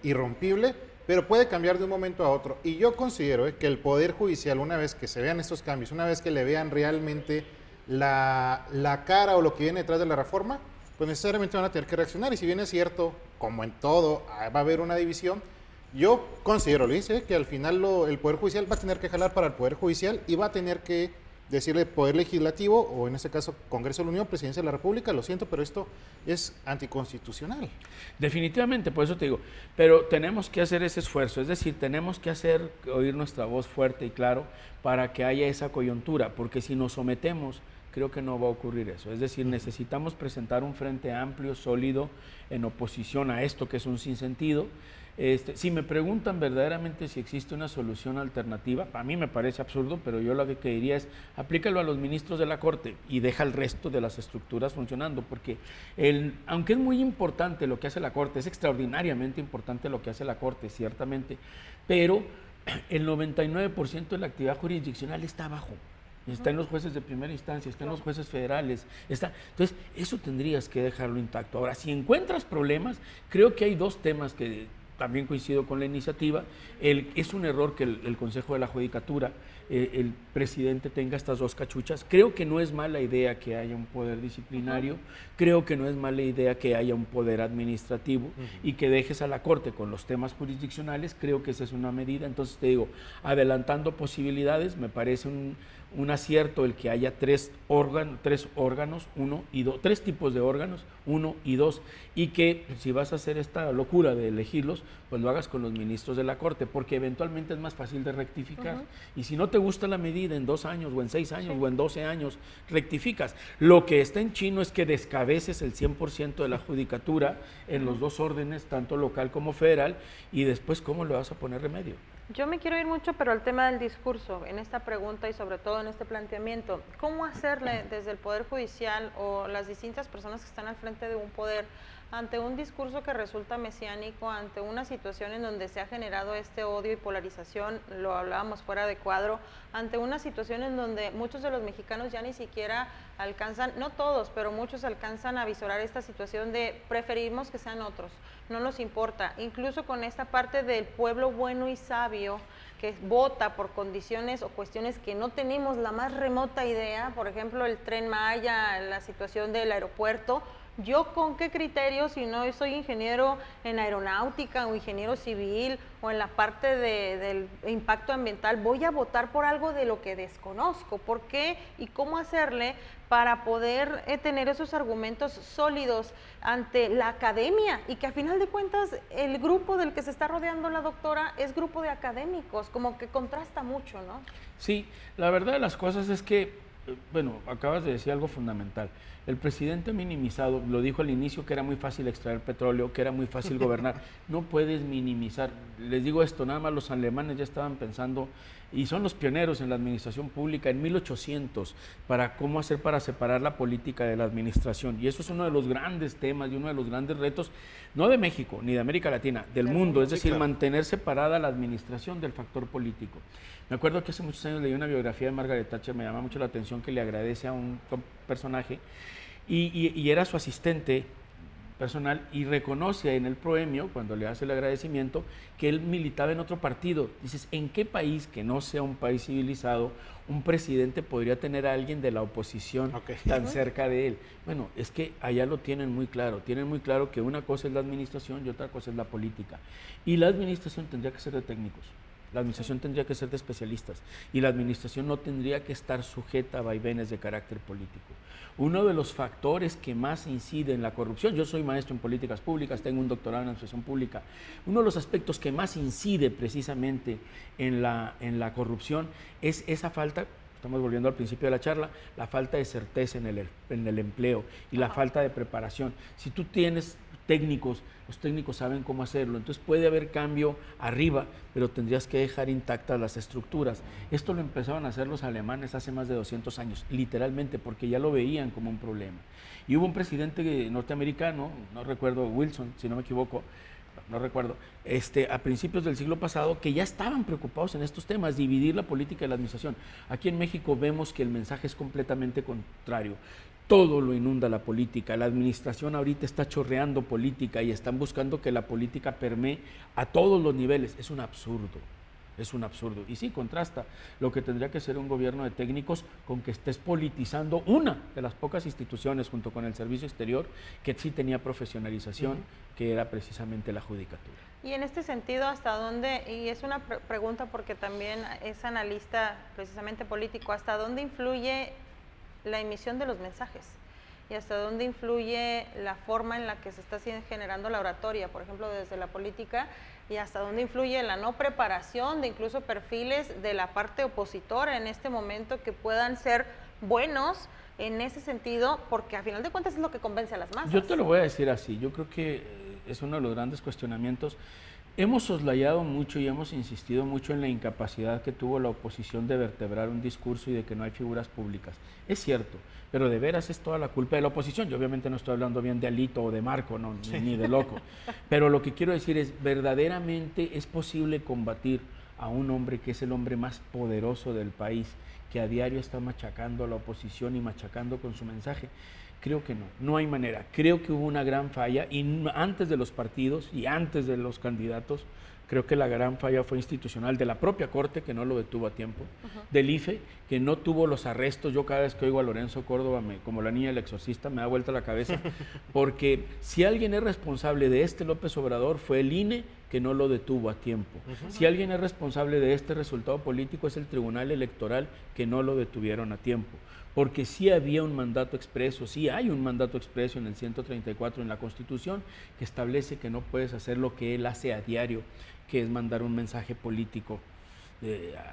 irrompible, pero puede cambiar de un momento a otro. Y yo considero que el Poder Judicial, una vez que se vean estos cambios, una vez que le vean realmente la cara o lo que viene detrás de la reforma, pues necesariamente van a tener que reaccionar. Y si bien es cierto, como en todo, va a haber una división, yo considero, Luis, que al final el Poder Judicial va a tener que jalar para el Poder Judicial y va a tener que decirle Poder Legislativo, o en este caso Congreso de la Unión, Presidencia de la República, lo siento, pero esto es anticonstitucional. Definitivamente, por eso te digo, pero tenemos que hacer ese esfuerzo, es decir, tenemos que hacer oír nuestra voz fuerte y claro para que haya esa coyuntura, porque si nos sometemos, creo que no va a ocurrir eso. Es decir, necesitamos presentar un frente amplio, sólido, en oposición a esto que es un sinsentido. Si me preguntan verdaderamente si existe una solución alternativa, a mí me parece absurdo, pero yo lo que diría es aplícalo a los ministros de la Corte y deja el resto de las estructuras funcionando, porque aunque es muy importante lo que hace la Corte, es extraordinariamente importante lo que hace la Corte, ciertamente, pero el 99% de la actividad jurisdiccional está abajo. Está en los jueces de primera instancia, está en los jueces federales, entonces eso tendrías que dejarlo intacto. Ahora, si encuentras problemas, creo que hay dos temas que también coincido con la iniciativa. Es un error que el Consejo de la Judicatura, el presidente tenga estas dos cachuchas. Creo que no es mala idea que haya un poder disciplinario, creo que no es mala idea que haya un poder administrativo y que dejes a la Corte con los temas jurisdiccionales. Creo que esa es una medida. Entonces te digo, adelantando posibilidades, me parece un acierto el que haya tres órganos, tres tipos de órganos, 1 y 2, y que si vas a hacer esta locura de elegirlos, pues lo hagas con los ministros de la Corte, porque eventualmente es más fácil de rectificar. Y si no te gusta la medida en 2 años, o en 6 años, o en 12 años, rectificas. Lo que está en chino es que descabeces el 100% de la judicatura en los dos órdenes, tanto local como federal, y después, ¿cómo le vas a poner remedio? Yo me quiero ir mucho, pero al tema del discurso, en esta pregunta y sobre todo en este planteamiento, ¿cómo hacerle desde el Poder Judicial o las distintas personas que están al frente de un poder ante un discurso que resulta mesiánico, ante una situación en donde se ha generado este odio y polarización, lo hablábamos fuera de cuadro, ante una situación en donde muchos de los mexicanos ya ni siquiera alcanzan, no todos, pero muchos alcanzan a visorar esta situación de preferimos que sean otros, no nos importa, incluso con esta parte del pueblo bueno y sabio que vota por condiciones o cuestiones que no tenemos la más remota idea, por ejemplo el Tren Maya, la situación del aeropuerto. ¿Yo con qué criterio, si no soy ingeniero en aeronáutica o ingeniero civil o en la parte del impacto ambiental, voy a votar por algo de lo que desconozco? ¿Por qué y cómo hacerle para poder tener esos argumentos sólidos ante la academia? Y que a final de cuentas el grupo del que se está rodeando la doctora es grupo de académicos, como que contrasta mucho, ¿no? Sí, la verdad de las cosas es que, bueno, acabas de decir algo fundamental. El presidente ha minimizado, lo dijo al inicio, que era muy fácil extraer petróleo, que era muy fácil gobernar. No puedes minimizar. Les digo esto, nada más los alemanes ya estaban pensando, y son los pioneros en la administración pública, en 1800, para cómo hacer para separar la política de la administración. Y eso es uno de los grandes temas y uno de los grandes retos, no de México, ni de América Latina, del mundo. Es decir, mantener separada la administración del factor político. Me acuerdo que hace muchos años leí una biografía de Margaret Thatcher, me llama mucho la atención, que le agradece a un personaje y era su asistente personal, y reconoce en el proemio, cuando le hace el agradecimiento, que él militaba en otro partido. Dices, ¿en qué país que no sea un país civilizado un presidente podría tener a alguien de la oposición tan cerca de él? Bueno, es que allá lo tienen muy claro que una cosa es la administración y otra cosa es la política, y la administración tendría que ser de técnicos. La administración tendría que ser de especialistas, y la administración no tendría que estar sujeta a vaivenes de carácter político. Uno de los factores que más incide en la corrupción, yo soy maestro en políticas públicas, tengo un doctorado en administración pública, uno de los aspectos que más incide precisamente en la corrupción es esa falta, estamos volviendo al principio de la charla, la falta de certeza en el empleo y la falta de preparación. Si tú tienes técnicos, los técnicos saben cómo hacerlo, entonces puede haber cambio arriba, pero tendrías que dejar intactas las estructuras. Esto lo empezaron a hacer los alemanes hace más de 200 años, literalmente, porque ya lo veían como un problema. Y hubo un presidente norteamericano, no recuerdo, Wilson, si no me equivoco, no recuerdo, a principios del siglo pasado, que ya estaban preocupados en estos temas, dividir la política y la administración. Aquí en México vemos que el mensaje es completamente contrario. todo lo inunda la política. La administración ahorita está chorreando política y están buscando que la política permee a todos los niveles. Es un absurdo. Es un absurdo. Y sí, contrasta lo que tendría que ser un gobierno de técnicos con que estés politizando una de las pocas instituciones junto con el Servicio Exterior que sí tenía profesionalización, que era precisamente la judicatura. Y en este sentido, ¿hasta dónde, y es una pregunta porque también es analista precisamente político, ¿hasta dónde influye la emisión de los mensajes? ¿Y hasta dónde influye la forma en la que se está generando la oratoria, por ejemplo, desde la política? ¿Y hasta dónde influye la no preparación de incluso perfiles de la parte opositora en este momento que puedan ser buenos en ese sentido? Porque a final de cuentas es lo que convence a las masas. Yo te lo voy a decir así, yo creo que es uno de los grandes cuestionamientos. Hemos soslayado mucho y hemos insistido mucho en la incapacidad que tuvo la oposición de vertebrar un discurso y de que no hay figuras públicas. Es cierto, pero de veras es toda la culpa de la oposición. Yo obviamente no estoy hablando bien de Alito o de Marco, no, ni de Loco. Pero lo que quiero decir es, verdaderamente es posible combatir a un hombre que es el hombre más poderoso del país, que a diario está machacando a la oposición y machacando con su mensaje. Creo que no hay manera. Creo que hubo una gran falla y antes de los partidos y antes de los candidatos, creo que la gran falla fue institucional de la propia Corte, que no lo detuvo a tiempo, del IFE, que no tuvo los arrestos. Yo cada vez que oigo a Lorenzo Córdoba, como la niña del exorcista, me da vuelta la cabeza, porque si alguien es responsable de este López Obrador fue el INE, que no lo detuvo a tiempo. Si alguien es responsable de este resultado político es el Tribunal Electoral, que no lo detuvieron a tiempo. Porque sí había un mandato expreso, sí hay un mandato expreso en el 134 en la Constitución que establece que no puedes hacer lo que él hace a diario, que es mandar un mensaje político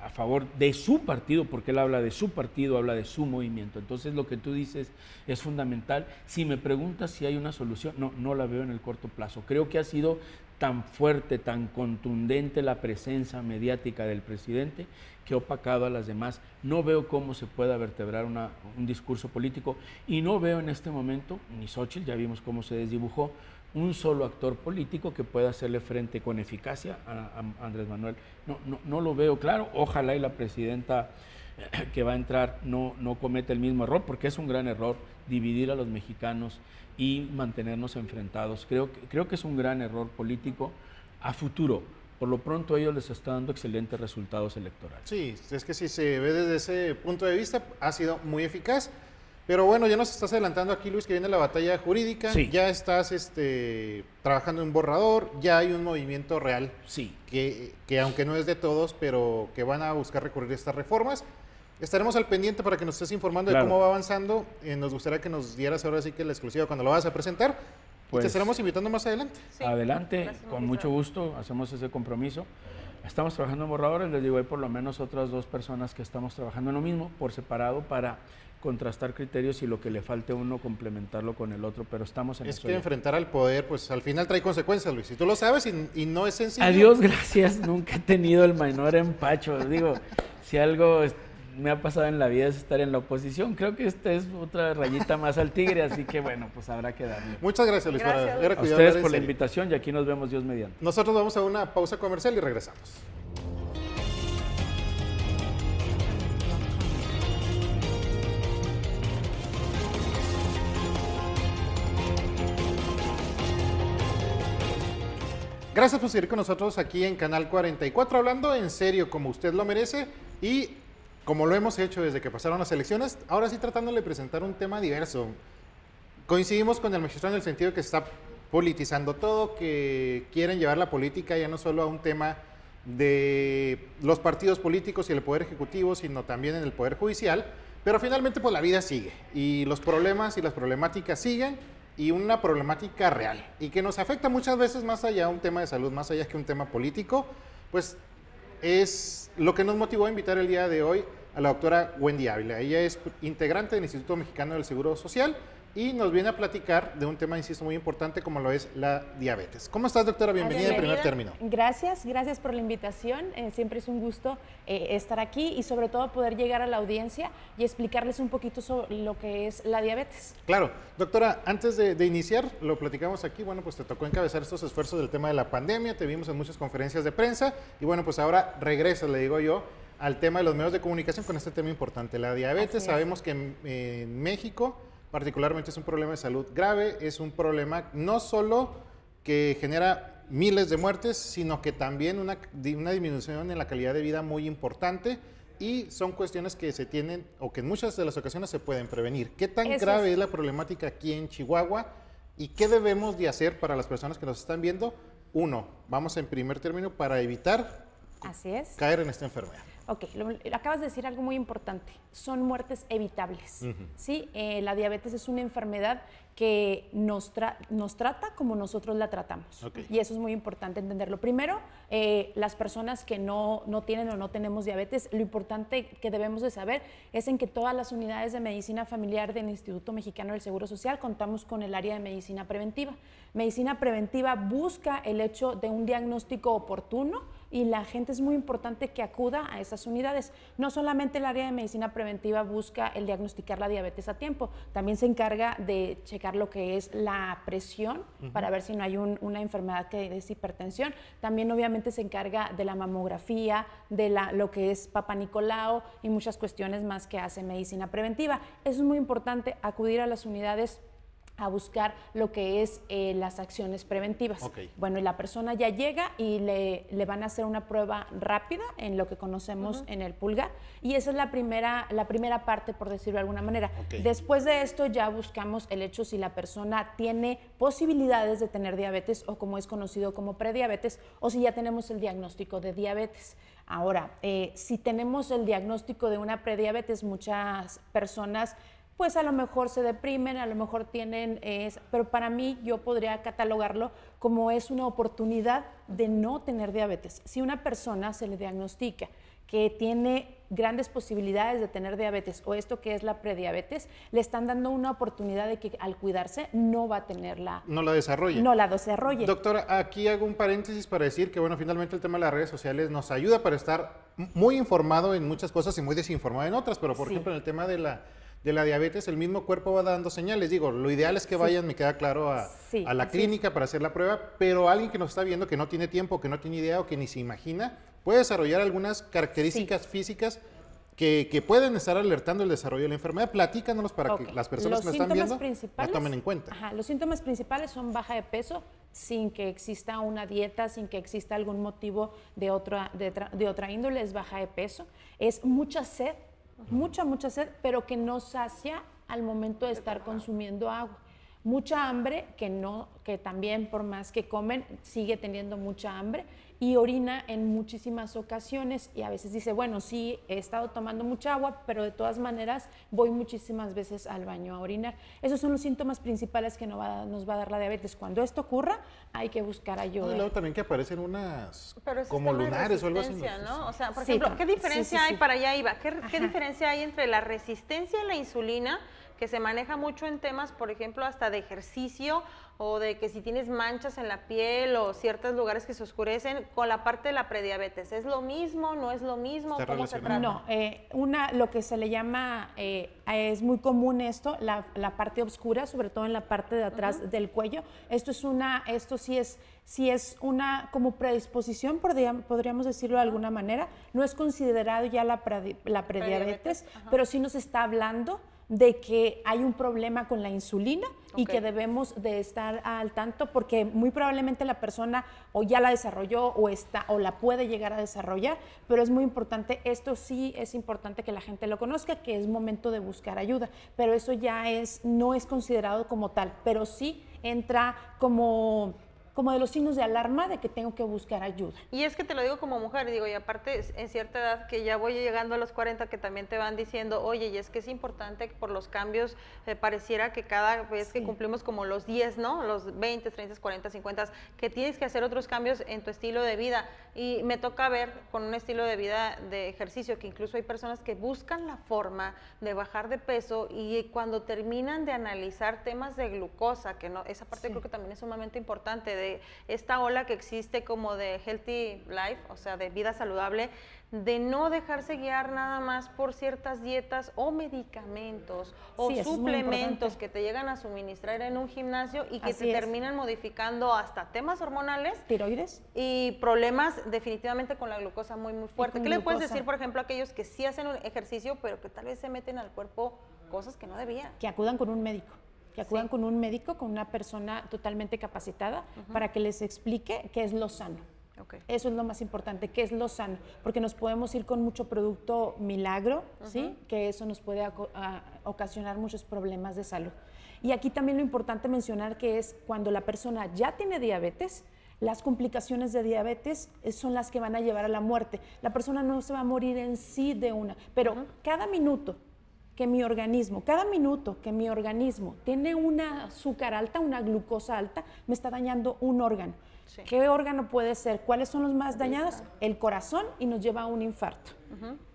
a favor de su partido, porque él habla de su partido, habla de su movimiento. Entonces lo que tú dices es fundamental. Si me preguntas si hay una solución, no la veo en el corto plazo. Creo que ha sido tan fuerte, tan contundente la presencia mediática del presidente que ha opacado a las demás. No veo cómo se pueda vertebrar un discurso político y no veo en este momento, ni Xóchitl, ya vimos cómo se desdibujó, un solo actor político que pueda hacerle frente con eficacia a Andrés Manuel. No lo veo claro. Ojalá y la presidenta que va a entrar no cometa el mismo error, porque es un gran error dividir a los mexicanos y mantenernos enfrentados. Creo que es un gran error político a futuro. Por lo pronto ellos les está dando excelentes resultados electorales. Sí, es que si se ve desde ese punto de vista, ha sido muy eficaz. Pero bueno, ya nos estás adelantando aquí, Luis, que viene la batalla jurídica. Sí. Ya estás trabajando en un borrador, ya hay un movimiento real. Sí. Que aunque no es de todos, pero que van a buscar recurrir a estas reformas. Estaremos al pendiente para que nos estés informando de cómo va avanzando. Nos gustaría que nos dieras ahora sí que la exclusiva cuando lo vas a presentar. Pues, te estaremos invitando más adelante. Sí. Adelante, Gracias, con mucho gusto, hacemos ese compromiso. Estamos trabajando en borradores, les digo, hay por lo menos otras 2 personas que estamos trabajando en lo mismo, por separado, para contrastar criterios y lo que le falte a uno complementarlo con el otro, pero estamos en eso. Es que enfrentar al poder, pues al final trae consecuencias, Luis, y tú lo sabes y no es sencillo. A Dios gracias, nunca he tenido el menor empacho. Digo, si algo me ha pasado en la vida es estar en la oposición, creo que esta es otra rayita más al tigre, así que bueno, pues habrá que darle. Muchas gracias, Luis, Gracias. por haber A acudido ustedes hablar en por la serio. invitación y aquí nos vemos Dios mediante. Nosotros vamos a una pausa comercial y regresamos. Gracias por seguir con nosotros aquí en Canal 44, hablando en serio como usted lo merece y como lo hemos hecho desde que pasaron las elecciones, ahora sí tratándole de presentar un tema diverso. Coincidimos con el magistrado en el sentido de que se está politizando todo, que quieren llevar la política ya no solo a un tema de los partidos políticos y el poder ejecutivo, sino también en el poder judicial, pero finalmente pues la vida sigue y los problemas y las problemáticas siguen y una problemática real y que nos afecta muchas veces más allá de un tema de salud, más allá que un tema político, pues es lo que nos motivó a invitar el día de hoy a la doctora Wendy Ávila. Ella es integrante del Instituto Mexicano del Seguro Social y nos viene a platicar de un tema, insisto, muy importante como lo es la diabetes. ¿Cómo estás, doctora? Bienvenida en primer término. Gracias por la invitación. Siempre es un gusto estar aquí y sobre todo poder llegar a la audiencia y explicarles un poquito sobre lo que es la diabetes. Claro. Doctora, antes de iniciar, lo platicamos aquí, bueno, pues te tocó encabezar estos esfuerzos del tema de la pandemia, te vimos en muchas conferencias de prensa y bueno, pues ahora regresas, le digo yo, al tema de los medios de comunicación con este tema importante, la diabetes. Sabemos que en México particularmente es un problema de salud grave, es un problema no solo que genera miles de muertes, sino que también una disminución en la calidad de vida muy importante, y son cuestiones que se tienen o que en muchas de las ocasiones se pueden prevenir. ¿Qué tan grave es la problemática aquí en Chihuahua y qué debemos de hacer para las personas que nos están viendo? Uno, vamos en primer término para evitar caer en esta enfermedad. Ok, acabas de decir algo muy importante, son muertes evitables, ¿sí? La diabetes es una enfermedad que nos trata como nosotros la tratamos, y eso es muy importante entenderlo. Primero, las personas que no tienen o no tenemos diabetes, lo importante que debemos de saber es en que todas las unidades de medicina familiar del Instituto Mexicano del Seguro Social contamos con el área de medicina preventiva. Medicina preventiva busca el hecho de un diagnóstico oportuno, y la gente es muy importante que acuda a esas unidades. No solamente el área de medicina preventiva busca el diagnosticar la diabetes a tiempo, también se encarga de checar lo que es la presión para ver si no hay una enfermedad que es hipertensión. También obviamente se encarga de la mamografía, de lo que es Papá Nicolau y muchas cuestiones más que hace medicina preventiva. Eso es muy importante, acudir a las unidades a buscar lo que es las acciones preventivas. Bueno, y la persona ya llega y le van a hacer una prueba rápida en lo que conocemos en el pulgar, y esa es la primera parte, por decirlo de alguna manera. Después de esto ya buscamos el hecho si la persona tiene posibilidades de tener diabetes, o como es conocido como prediabetes, o si ya tenemos el diagnóstico de diabetes. Ahora, si tenemos el diagnóstico de una prediabetes, muchas personas pues a lo mejor se deprimen, a lo mejor tienen, pero para mí yo podría catalogarlo como es una oportunidad de no tener diabetes. Si una persona se le diagnostica que tiene grandes posibilidades de tener diabetes, o esto que es la prediabetes, le están dando una oportunidad de que al cuidarse no va a tenerla. No la desarrolle. No la desarrolle. Doctora, aquí hago un paréntesis para decir que, bueno, finalmente el tema de las redes sociales nos ayuda para estar muy informado en muchas cosas y muy desinformado en otras, pero por ejemplo en el tema de la diabetes, el mismo cuerpo va dando señales. Digo, lo ideal es que vayan, me queda claro, a la clínica para hacer la prueba, pero alguien que nos está viendo, que no tiene tiempo, que no tiene idea o que ni se imagina, puede desarrollar algunas características físicas que pueden estar alertando el desarrollo de la enfermedad. Platícanos para que las personas que nos están viendo la tomen en cuenta. Los síntomas principales son baja de peso, sin que exista una dieta, sin que exista algún motivo de otra índole, es baja de peso. Es mucha sed, mucha sed, pero que no sacia al momento de estar consumiendo agua. Mucha hambre, que también por más que comen, sigue teniendo mucha hambre, y orina en muchísimas ocasiones, y a veces dice, bueno, sí, he estado tomando mucha agua, pero de todas maneras voy muchísimas veces al baño a orinar. Esos son los síntomas principales que nos va a dar la diabetes. Cuando esto ocurra, hay que buscar ayuda. Y luego también que aparecen unas como lunares o algo así, ¿no? O sea, por ejemplo, ¿qué diferencia hay, para allá iba, qué diferencia hay entre la resistencia a la insulina, que se maneja mucho en temas, por ejemplo, hasta de ejercicio, o de que si tienes manchas en la piel o ciertos lugares que se oscurecen, con la parte de la prediabetes? ¿Es lo mismo? ¿No es lo mismo? ¿Cómo se trata? No, lo que se le llama, es muy común esto, la parte oscura, sobre todo en la parte de atrás del cuello. Esto sí es una como predisposición, podríamos decirlo de alguna manera. No es considerado ya la prediabetes, pero sí nos está hablando de que hay un problema con la insulina y que debemos de estar al tanto, porque muy probablemente la persona o ya la desarrolló o la puede llegar a desarrollar, pero es muy importante, esto sí es importante que la gente lo conozca, que es momento de buscar ayuda, pero eso ya no es considerado como tal, pero sí entra como de los signos de alarma de que tengo que buscar ayuda. Y es que te lo digo como mujer, digo, y aparte en cierta edad que ya voy llegando a los 40, que también te van diciendo, oye, y es que es importante que por los cambios, pareciera que cada vez que cumplimos como los 10, ¿no? Los 20, 30, 40, 50, que tienes que hacer otros cambios en tu estilo de vida. Y me toca ver con un estilo de vida de ejercicio, que incluso hay personas que buscan la forma de bajar de peso, y cuando terminan de analizar temas de glucosa, que no, esa parte creo que también es sumamente importante, de esta ola que existe como de healthy life, o sea, de vida saludable, de no dejarse guiar nada más por ciertas dietas o medicamentos o suplementos que te llegan a suministrar en un gimnasio y que te terminan modificando hasta temas hormonales, tiroides, y problemas definitivamente con la glucosa muy fuerte. ¿Qué le puedes decir, por ejemplo, a aquellos que sí hacen un ejercicio pero que tal vez se meten al cuerpo cosas que no debía. Que acudan con un médico. Que acudan con un médico, con una persona totalmente capacitada para que les explique qué es lo sano. Okay. Eso es lo más importante, qué es lo sano, porque nos podemos ir con mucho producto milagro, ¿sí? Que eso nos puede ocasionar muchos problemas de salud. Y aquí también lo importante mencionar que es cuando la persona ya tiene diabetes, las complicaciones de diabetes son las que van a llevar a la muerte. La persona no se va a morir en sí de una, pero cada minuto que mi organismo tiene una azúcar alta, una glucosa alta, me está dañando un órgano. Sí. ¿Qué órgano puede ser? ¿Cuáles son los más dañados? El corazón y nos lleva a un infarto.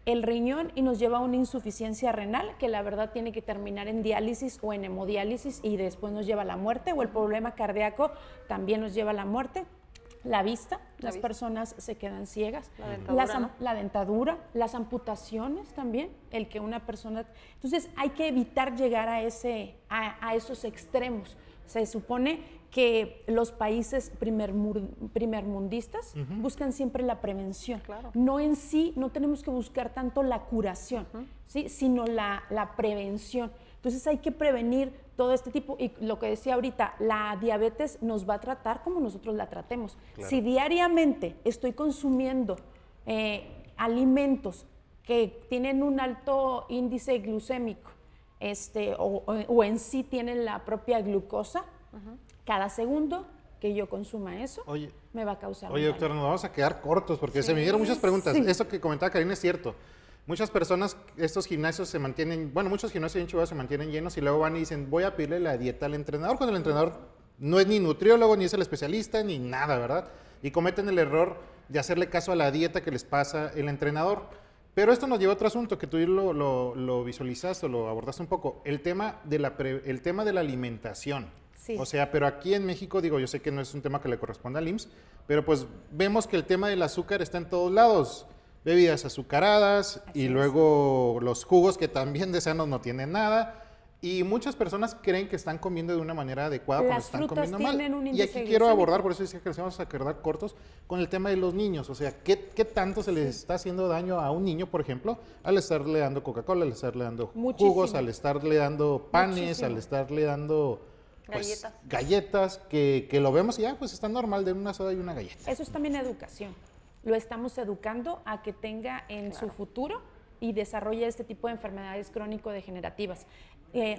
El riñón y nos lleva a una insuficiencia renal que la verdad tiene que terminar en diálisis o en hemodiálisis y después nos lleva a la muerte, o el problema cardíaco también nos lleva a la muerte. La vista, las personas se quedan ciegas. La dentadura, las amputaciones también, el que una persona... Entonces hay que evitar llegar a esos extremos. Se supone que los países primermundistas buscan siempre la prevención. Claro. No en sí, no tenemos que buscar tanto la curación, ¿sí? Sino la prevención. Entonces hay que prevenir todo este tipo, y lo que decía ahorita, la diabetes nos va a tratar como nosotros la tratemos. Claro. Si diariamente estoy consumiendo alimentos que tienen un alto índice glucémico, o en sí tienen la propia glucosa, cada segundo que yo consuma eso, me va a causar Oye, doctora, nos vamos a quedar cortos porque se me dieron muchas preguntas. Eso que comentaba Karina es cierto. Muchas personas, estos gimnasios se mantienen, muchos gimnasios en Chihuahua se mantienen llenos y luego van y dicen, voy a pedirle la dieta al entrenador, cuando el entrenador no es ni nutriólogo, ni es el especialista, ni nada, ¿verdad? Y cometen el error de hacerle caso a la dieta que les pasa el entrenador. Pero esto nos lleva a otro asunto que tú lo visualizaste o lo abordaste un poco, el tema de la alimentación. Sí. O sea, pero aquí en México, digo, yo sé que no es un tema que le corresponde al IMSS, pero pues vemos que el tema del azúcar está en todos lados. Bebidas azucaradas y luego los jugos que también de sanos no tienen nada. Y muchas personas creen que están comiendo de una manera adecuada cuando están comiendo mal. Y aquí quiero abordar, por eso decía que nos vamos a quedar cortos, con el tema de los niños. O sea, ¿qué tanto se les está haciendo daño a un niño, por ejemplo, al estarle dando Coca-Cola, al estarle dando jugos, al estarle dando panes, al estarle dando... Pues, galletas que lo vemos y pues está normal de una soda y una galleta. Eso es también educación. Lo estamos educando a que tenga en su futuro y desarrolle este tipo de enfermedades crónico-degenerativas.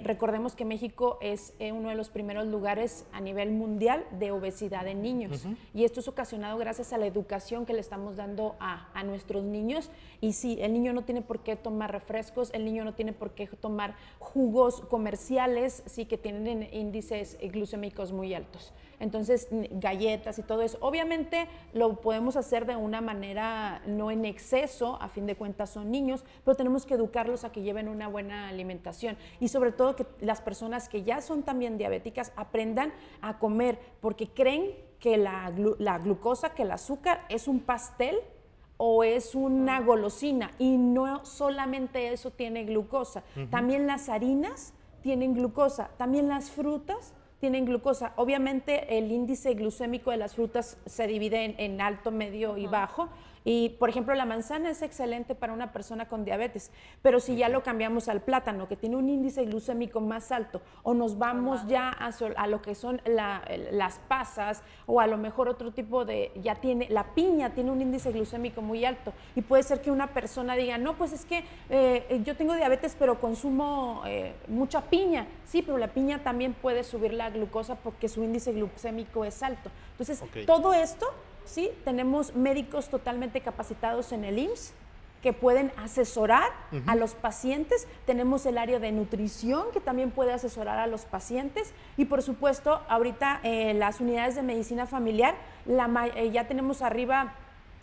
Recordemos que México es uno de los primeros lugares a nivel mundial de obesidad en niños. Y esto es ocasionado gracias a la educación que le estamos dando a nuestros niños. Y sí, el niño no tiene por qué tomar refrescos, el niño no tiene por qué tomar jugos comerciales, sí, que tienen índices glucémicos muy altos. Entonces, galletas y todo eso. Obviamente lo podemos hacer de una manera no en exceso, a fin de cuentas son niños, pero tenemos que educarlos a que lleven una buena alimentación. Y sobre todo que las personas que ya son también diabéticas aprendan a comer, porque creen que la glucosa, que el azúcar es un pastel o es una golosina, y no solamente eso tiene glucosa. También las harinas tienen glucosa, también las frutas tienen glucosa. Obviamente el índice glucémico de las frutas se divide en alto, medio y bajo. Y, por ejemplo, la manzana es excelente para una persona con diabetes, pero si ya lo cambiamos al plátano, que tiene un índice glucémico más alto, o nos vamos ya a lo que son las pasas, o a lo mejor otro tipo de, la piña tiene un índice glucémico muy alto, y puede ser que una persona diga, no, pues es que yo tengo diabetes, pero consumo mucha piña. Sí, pero la piña también puede subir la glucosa porque su índice glucémico es alto. Entonces, todo esto... Sí, tenemos médicos totalmente capacitados en el IMSS que pueden asesorar a los pacientes. Tenemos el área de nutrición que también puede asesorar a los pacientes. Y por supuesto, ahorita las unidades de medicina familiar, ya tenemos arriba,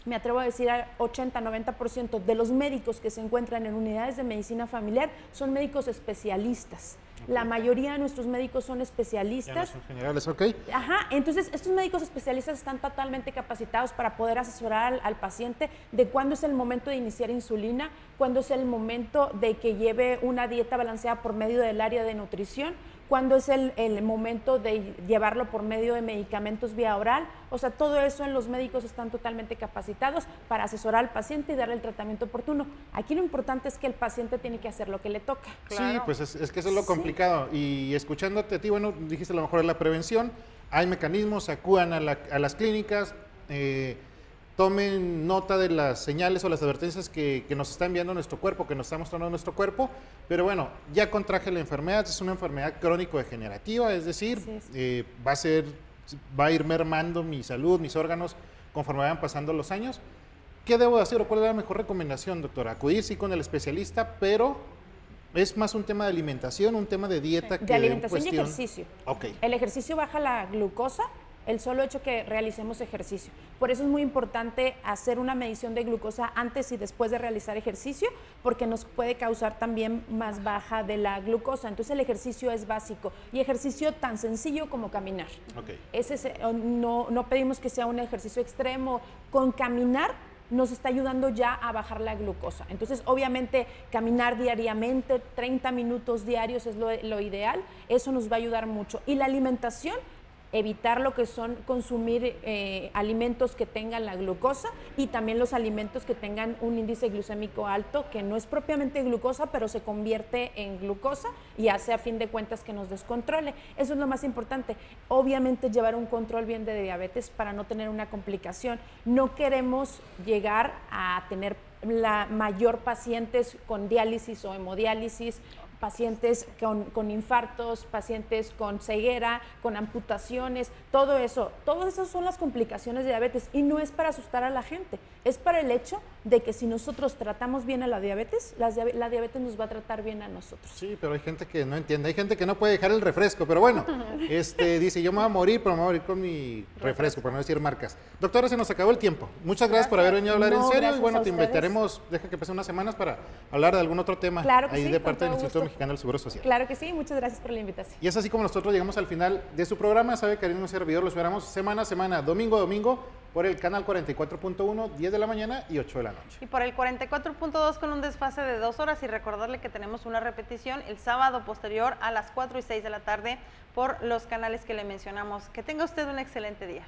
me atrevo a decir, 80-90% de los médicos que se encuentran en unidades de medicina familiar son médicos especialistas. La mayoría de nuestros médicos son especialistas. Ya no son generales, ok. Ajá, entonces estos médicos especialistas están totalmente capacitados para poder asesorar al paciente de cuándo es el momento de iniciar insulina, cuándo es el momento de que lleve una dieta balanceada por medio del área de nutrición, cuándo es el momento de llevarlo por medio de medicamentos vía oral. O sea, todo eso en los médicos están totalmente capacitados para asesorar al paciente y darle el tratamiento oportuno. Aquí lo importante es que el paciente tiene que hacer lo que le toca. Claro. Sí, pues es que eso es lo complicado. Y escuchándote a ti, bueno, dijiste a lo mejor es la prevención, hay mecanismos, acudan a las clínicas, tomen nota de las señales o las advertencias que nos está enviando nuestro cuerpo, que nos está mostrando nuestro cuerpo, pero bueno, ya contraje la enfermedad, es una enfermedad crónico-degenerativa, es decir, va a ir mermando mi salud, mis órganos, conforme vayan pasando los años. ¿Qué debo hacer o cuál es la mejor recomendación, doctora? Acudir sí con el especialista, pero es más un tema de alimentación, un tema de dieta. De alimentación y ejercicio. Ok. El ejercicio baja la glucosa, el solo hecho que realicemos ejercicio. Por eso es muy importante hacer una medición de glucosa antes y después de realizar ejercicio, porque nos puede causar también más baja de la glucosa. Entonces el ejercicio es básico y ejercicio tan sencillo como caminar. Okay. No pedimos que sea un ejercicio extremo, con caminar nos está ayudando ya a bajar la glucosa. Entonces, obviamente, caminar diariamente, 30 minutos diarios es lo ideal, eso nos va a ayudar mucho. Y la alimentación, evitar lo que son consumir alimentos que tengan la glucosa y también los alimentos que tengan un índice glucémico alto, que no es propiamente glucosa, pero se convierte en glucosa y hace a fin de cuentas que nos descontrole. Eso es lo más importante. Obviamente llevar un control bien de diabetes para no tener una complicación. No queremos llegar a tener la mayor pacientes con diálisis o hemodiálisis, pacientes con infartos, pacientes con ceguera, con amputaciones, todo eso. Todas esas son las complicaciones de diabetes y no es para asustar a la gente, es para el hecho de que si nosotros tratamos bien a la diabetes, la diabetes nos va a tratar bien a nosotros. Sí, pero hay gente que no entiende, hay gente que no puede dejar el refresco, pero bueno, dice, yo me voy a morir, pero me voy a morir con mi refresco, para no decir marcas. Doctora, se nos acabó el tiempo. Muchas gracias por haber venido a hablar en serio y bueno, te invitaremos, deja que pasen unas semanas para hablar de algún otro tema ahí sí, de parte del Instituto gusto. Mexicano del Seguro Social. Claro que sí, muchas gracias por la invitación. Y es así como nosotros llegamos al final de su programa. Sabe que un servidor lo esperamos semana a semana, domingo a domingo, por el canal 44.1, 10 de la mañana y 8 de la noche. Y por el 44.2 con un desfase de 2 horas y recordarle que tenemos una repetición el sábado posterior a las 4 y 6 de la tarde por los canales que le mencionamos. Que tenga usted un excelente día.